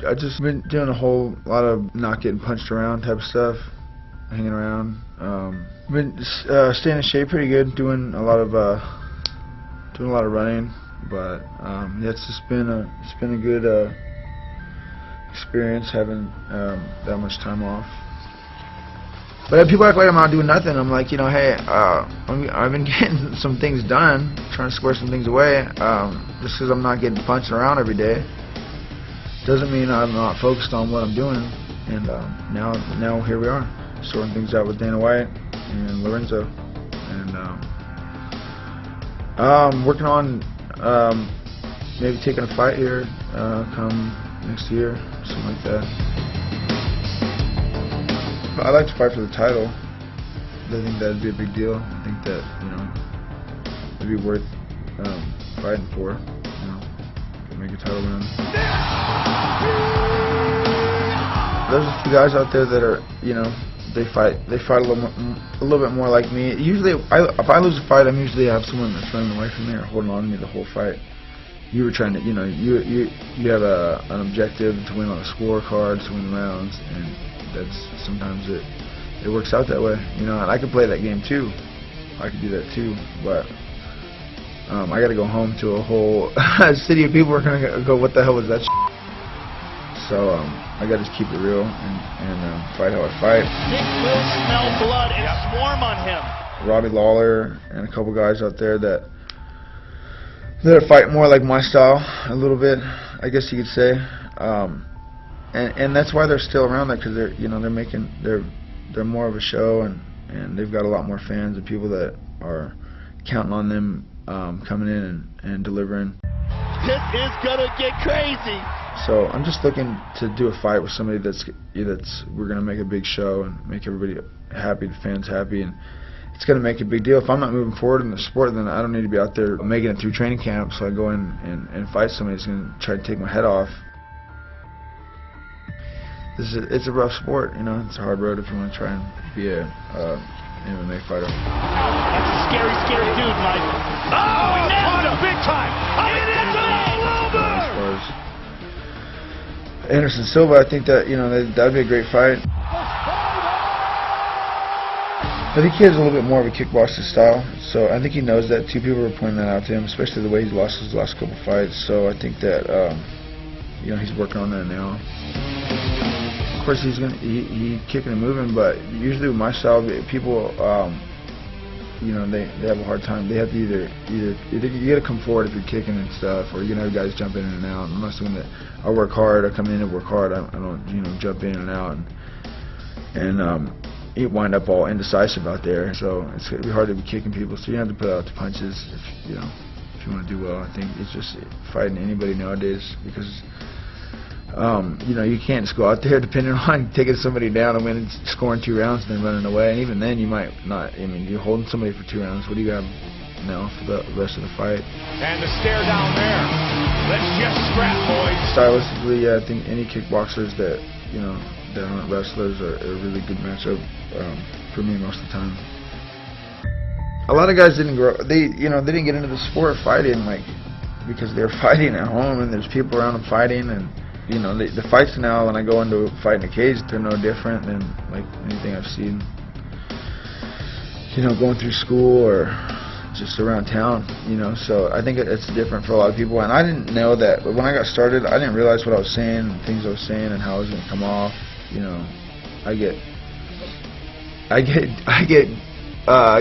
I just been doing a whole lot of not getting punched around type of stuff, hanging around. Been staying in shape pretty good, doing a lot of running, but yeah, it's been a good experience having that much time off. But people act like I'm not doing nothing. I'm like, you know, hey, I've been getting some things done, trying to square some things away. Just because I'm not getting punched around every day doesn't mean I'm not focused on what I'm doing. And now here we are, sorting things out with Dana White and Lorenzo, and working on maybe taking a fight here come next year, something like that. I'd like to fight for the title. I think that'd be a big deal. I think that, you know, it'd be worth fighting for. You know, make a title win. There's a few guys out there that are, you know, they fight a little bit more like me. Usually, if I lose a fight, I'm usually have someone that's running away from me or holding on to me the whole fight. You were trying to, you know, you have an objective to win on a scorecard, to win rounds, and that's sometimes it works out that way, you know. And I could play that game too. I could do that too, but I got to go home to a whole city of people who are gonna go, "What the hell was that?" So I got to just keep it real and fight how I fight. Nick will smell blood and swarm on him. Robbie Lawler and a couple guys out there that fight more like my style a little bit, I guess you could say. And that's why they're still around there, because they're more of a show, and they've got a lot more fans and people that are counting on them coming in and delivering. This is gonna get crazy. So I'm just looking to do a fight with somebody that's we're gonna make a big show and make everybody happy, the fans happy, and it's gonna make a big deal. If I'm not moving forward in the sport, then I don't need to be out there making it through training camp. So I go in and fight somebody that's gonna try to take my head off. It's a rough sport, you know. It's a hard road if you want to try and be a MMA fighter. That's a scary, scary dude, Mike. Oh, he nailed him big time. It is all over. As far as Anderson Silva, I think that, you know, that'd be a great fight. I think he has a little bit more of a kickboxing style, so I think he knows that too. People are pointing that out to him, especially the way he's lost his last couple fights. So I think that you know, he's working on that now. Of course, he's kicking and moving, but usually with my style, people, you know, they have a hard time. They have to either you got to come forward if you're kicking and stuff, or you're gonna have guys jump in and out. I'm not saying that I work hard. I come in and work hard. I don't, you know, jump in and out and you wind up all indecisive out there. So it's gonna be hard to be kicking people. So you have to put out the punches if you want to do well. I think it's just fighting anybody nowadays, because you know, you can't just go out there depending on taking somebody down and winning, scoring 2 rounds and then running away. And even then, you might not. I mean, you're holding somebody for 2 rounds. What do you got now for the rest of the fight? And the stare down there. Let's just scrap, boys. Stylistically, yeah, I think any kickboxers that, you know, that aren't wrestlers are a really good matchup for me most of the time. A lot of guys didn't grow. They didn't get into the sport of fighting because they're fighting at home and there's people around them fighting. And you know, the fights now, when I go into a fight in a cage, they're no different than like anything I've seen, you know, going through school or just around town, you know. So I think it's different for a lot of people, and I didn't know that. But when I got started, I didn't realize what I was saying, and things I was saying, and how I was going to come off. You know, I get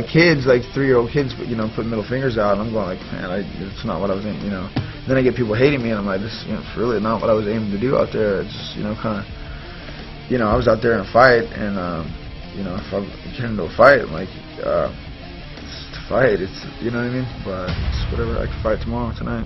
kids, like 3-year-old kids, you know, putting middle fingers out, and I'm going like, man, it's not what I was aiming, you know. Then I get people hating me, and I'm like, this is, you know, really not what I was aiming to do out there. It's just, you know, kind of, you know, I was out there in a fight, and you know, if I get into a fight, I'm like, it's to fight, it's, you know what I mean? But it's whatever, I can fight tomorrow, tonight.